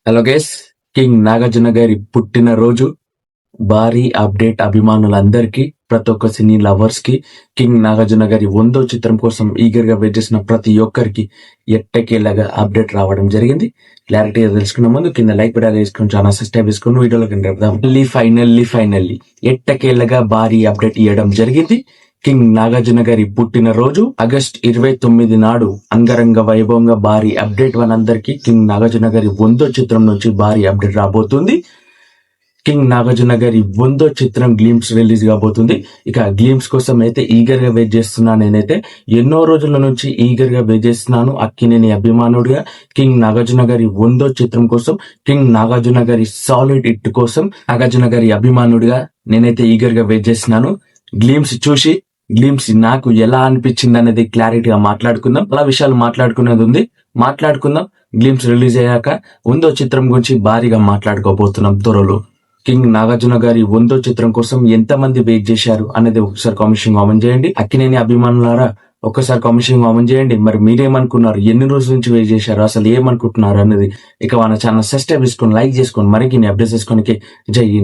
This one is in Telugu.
హలో గైస్, కింగ్ నాగార్జున గారి పుట్టినరోజు భారీ అప్డేట్ అభిమానులందరికీ, ప్రతి ఒక్క సినీ లవర్స్ కి, కింగ్ నాగార్జున గారి 100వ చిత్రం కోసం ఈగర్ గా వెయిట్ చేసిన ప్రతి ఒక్కరికి ఎట్టకేలాగా అప్డేట్ రావడం జరిగింది. క్లారిటీగా తెలుసుకున్న ముందు కింద లైక్ బటన్ వేసుకొని ఛానల్ సబ్స్క్రైబ్ చేసుకుని వీడియోలోకి వెళ్దాం. ఫైనల్లీ ఎట్టకేలాగా భారీ అప్డేట్ ఇవ్వడం జరిగింది. కింగ్ నాగార్జున గారి పుట్టినరోజు ఆగస్ట్ 29 నాడు అంగరంగ వైభవంగా భారీ అప్డేట్ అందరికీ కింగ్ నాగార్జున గారి 100వ చిత్రం నుంచి భారీ అప్డేట్ రాబోతుంది. కింగ్ నాగార్జున గారి 100వ చిత్రం గ్లింప్స్ రిలీజ్ కాబోతుంది. ఇక గ్లింప్స్ కోసం అయితే ఈగర్ గా వెయిట్ చేస్తున్నాను. నేనైతే ఎన్నో రోజుల నుంచి ఈగర్ గా వెయిట్ చేస్తున్నాను. అక్కినేని అభిమానుడిగా కింగ్ నాగార్జున గారి 100వ చిత్రం కోసం, కింగ్ నాగార్జున గారి సాలిడ్ హిట్ కోసం, నాగార్జున గారి అభిమానుడిగా నేనైతే ఈగర్ గా వెయిట్ చేస్తున్నాను. గ్లింప్స్ చూసి గ్లింప్స్ నాకు ఎలా అనిపించింది అనేది క్లారిటీగా మాట్లాడుకుందాం. చాలా విషయాలు మాట్లాడుకునేది ఉంది, మాట్లాడుకుందాం. గ్లింప్స్ రిలీజ్ అయ్యాక 100వ చిత్రం గురించి భారీగా మాట్లాడుకోబోతున్నాం త్వరలో. కింగ్ నాగార్జున గారి 100వ చిత్రం కోసం ఎంతమంది వెయిట్ చేశారు అనేది ఒకసారి కామెంట్ కామెంట్ చేయండి. అక్కినేని అభిమానులారా ఒక్కసారి కామెంట్ కామెంట్ చేయండి. మరి మీరేమనుకున్నారు, ఎన్ని రోజుల నుంచి వెయిట్ చేశారు, అసలు ఏమనుకుంటున్నారు అనేది. ఇక మన ఛానల్ సబ్స్క్రైబ్ చేసుకొని లైక్ చేసుకొని మరిన్ని అప్డేట్స్ చేసుకోనికి జై హింద్.